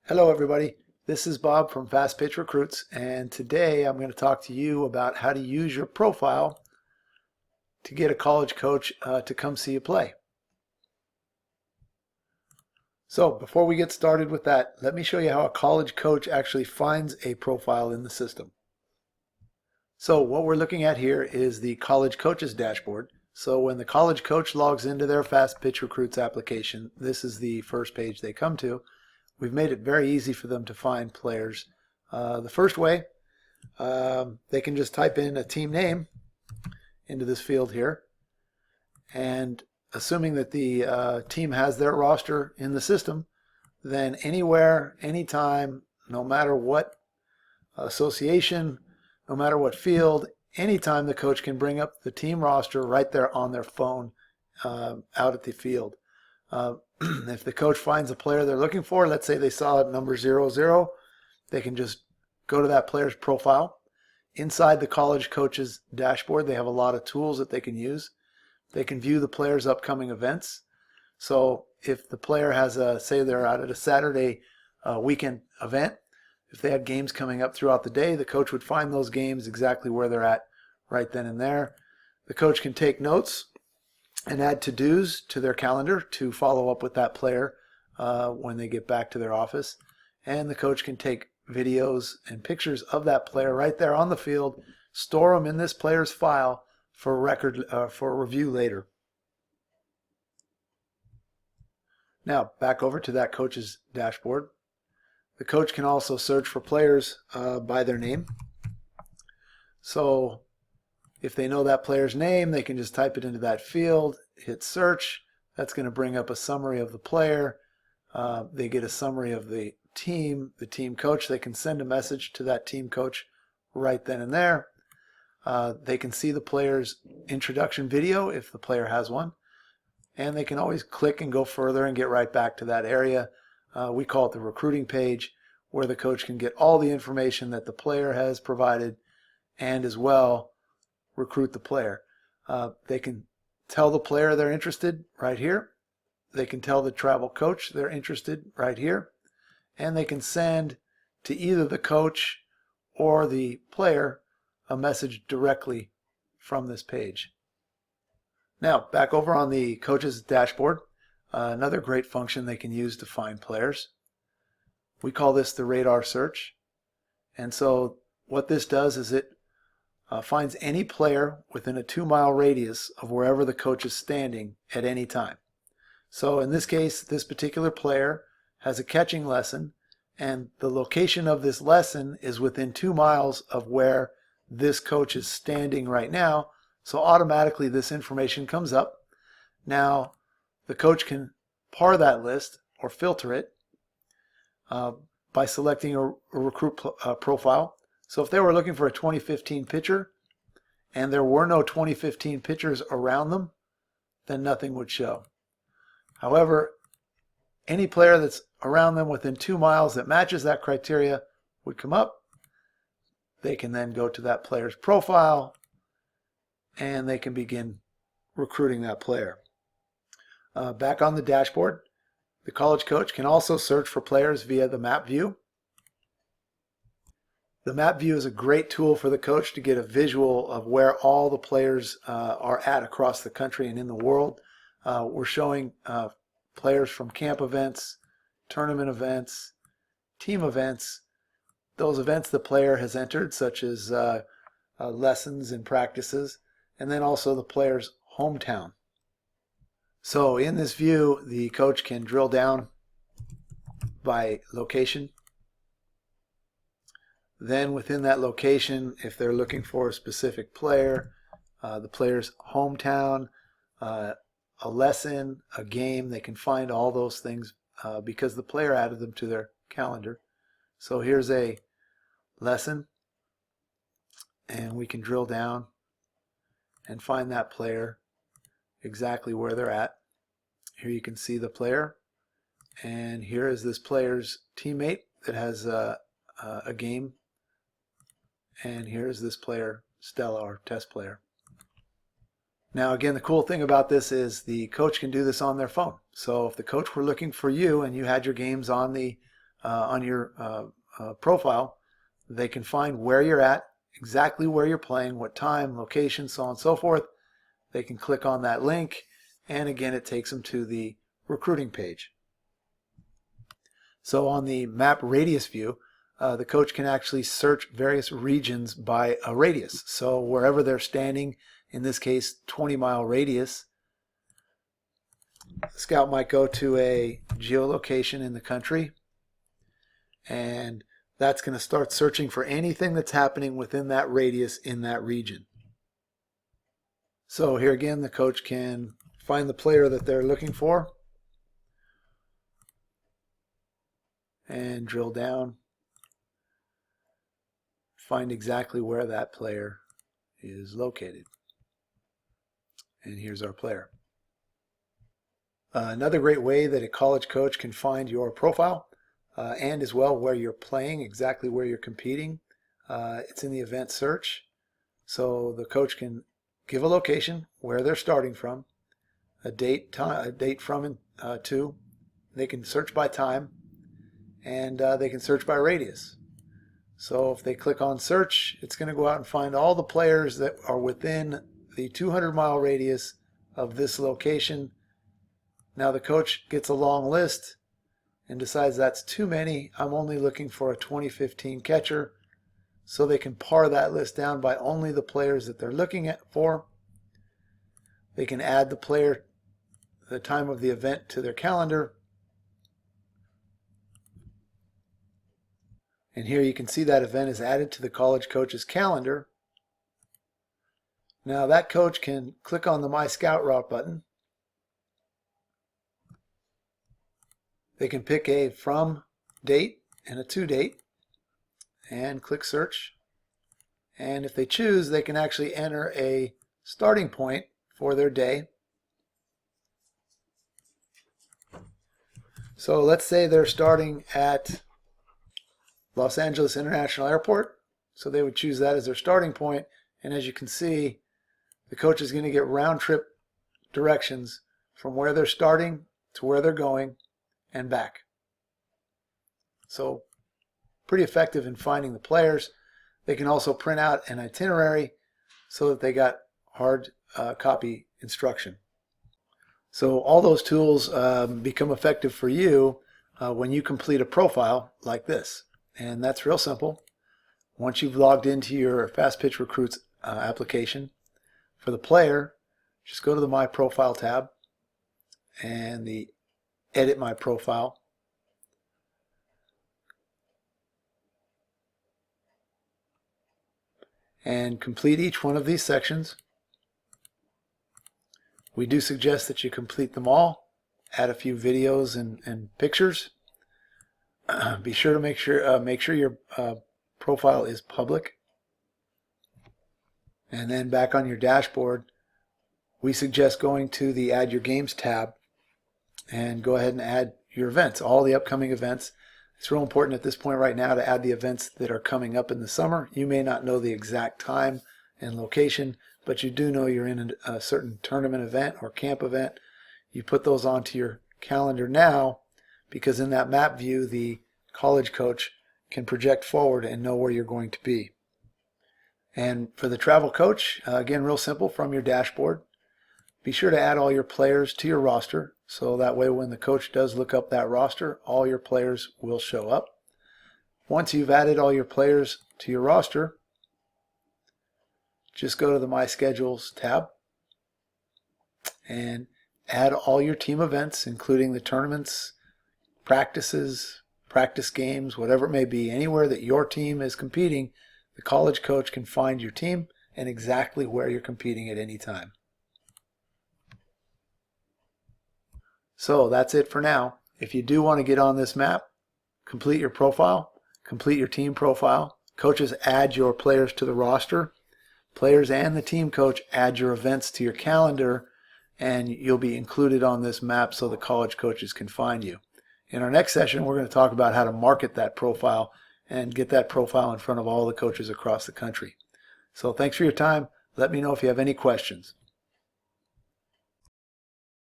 Hello everybody, this is Bob from Fast Pitch Recruits, and today I'm going to talk to you about how to use your profile to get a college coach to come see you play. So before we get started with that, let me show you how a college coach actually finds a profile in the system. So what we're looking at here is the college coaches dashboard. So when the college coach logs into their Fast Pitch Recruits application, this is the first page they come to. We've made it very easy for them to find players. The first way, they can just type in a team name into this field here, and assuming that the team has their roster in the system, then anywhere, anytime, no matter what association, no matter what field, anytime the coach can bring up the team roster right there on their phone out at the field. If the coach finds a player they're looking for, let's say they saw number 00, they can just go to that player's profile. Inside the college coach's dashboard, they have a lot of tools that they can use. They can view the player's upcoming events. So if the player has say they're out at a Saturday weekend event, if they had games coming up throughout the day, the coach would find those games exactly where they're at right then and there. The coach can take notes and add to-dos to their calendar to follow up with that player when they get back to their office. And the coach can take videos and pictures of that player right there on the field, store them in this player's file for review later. Now back over to that coach's dashboard. The coach can also search for players by their name. So if they know that player's name, they can just type it into that field, hit search. That's going to bring up a summary of the player. They get a summary of the team coach. They can send a message to that team coach right then and there. They can see the player's introduction video if the player has one. And they can always click and go further and get right back to that area. We call it the recruiting page, where the coach can get all the information that the player has provided and as well recruit the player. They can tell the player they're interested right here. They can tell the travel coach they're interested right here. And they can send to either the coach or the player a message directly from this page. Now, back over on the coach's dashboard, another great function they can use to find players. We call this the radar search. And so what this does is it finds any player within a 2-mile radius of wherever the coach is standing at any time. So in this case, this particular player has a catching lesson, and the location of this lesson is within 2 miles of where this coach is standing right now. So automatically this information comes up. Now the coach can par that list or filter it by selecting a recruit profile. So if they were looking for a 2015 pitcher and there were no 2015 pitchers around them, then nothing would show. However, any player that's around them within 2 miles that matches that criteria would come up. They can then go to that player's profile and they can begin recruiting that player. Back on the dashboard, the college coach can also search for players via the map view. The map view is a great tool for the coach to get a visual of where all the players are at across the country and in the world. We're showing players from camp events, tournament events, team events, those events the player has entered, such as lessons and practices, and then also the player's hometown. So in this view, the coach can drill down by location. Then within that location, if they're looking for a specific player, the player's hometown, a lesson, a game, they can find all those things because the player added them to their calendar. So here's a lesson, and we can drill down and find that player exactly where they're at. Here you can see the player, and here is this player's teammate that has a game, and here's this player, Stella, our test player. Now again, the cool thing about this is the coach can do this on their phone. So if the coach were looking for you and you had your games on the on your profile, they can find where you're at, exactly where you're playing, what time, location, so on and so forth. They can click on that link, and again it takes them to the recruiting page. So on the map radius view, the coach can actually search various regions by a radius. So wherever they're standing, in this case 20-mile radius, the scout might go to a geolocation in the country, and that's going to start searching for anything that's happening within that radius in that region. So here again, the coach can find the player that they're looking for and drill down, find exactly where that player is located. And here's our player. Another great way that a college coach can find your profile and as well where you're playing, exactly where you're competing, it's in the event search. So the coach can give a location where they're starting from, a date from and to. They can search by time, and they can search by radius. So if they click on search, it's going to go out and find all the players that are within the 200-mile radius of this location. Now the coach gets a long list and decides that's too many. I'm only looking for a 2015 catcher. So they can pare that list down by only the players that they're looking for. They can add the player, the time of the event, to their calendar. And here you can see that event is added to the college coach's calendar. Now that coach can click on the My Scout Route button. They can pick a from date and a to date and click search. And if they choose, they can actually enter a starting point for their day. So let's say they're starting at Los Angeles International Airport. So they would choose that as their starting point. And as you can see, the coach is going to get round trip directions from where they're starting to where they're going and back. So pretty effective in finding the players. They can also print out an itinerary so that they got hard copy instruction. So all those tools become effective for you when you complete a profile like this. And that's real simple. Once you've logged into your Fast Pitch Recruits application, for the player, just go to the My Profile tab and the Edit My Profile. And complete each one of these sections. We do suggest that you complete them all. Add a few videos and pictures. Be sure to make sure your profile is public. And then back on your dashboard, we suggest going to the Add Your Games tab and go ahead and add your events, all the upcoming events. It's real important at this point right now to add the events that are coming up in the summer. You may not know the exact time and location, but you do know you're in a certain tournament event or camp event. You put those onto your calendar now, because in that map view, the college coach can project forward and know where you're going to be. And for the travel coach, again, real simple, from your dashboard, be sure to add all your players to your roster, so that way when the coach does look up that roster, all your players will show up. Once you've added all your players to your roster, just go to the My Schedules tab and add all your team events, including the tournaments, practices, practice games, whatever it may be. Anywhere that your team is competing, the college coach can find your team and exactly where you're competing at any time. So that's it for now. If you do want to get on this map, complete your profile, complete your team profile. Coaches add your players to the roster. Players and the team coach add your events to your calendar, and you'll be included on this map so the college coaches can find you. In our next session, we're going to talk about how to market that profile and get that profile in front of all the coaches across the country. So thanks for your time. Let me know if you have any questions.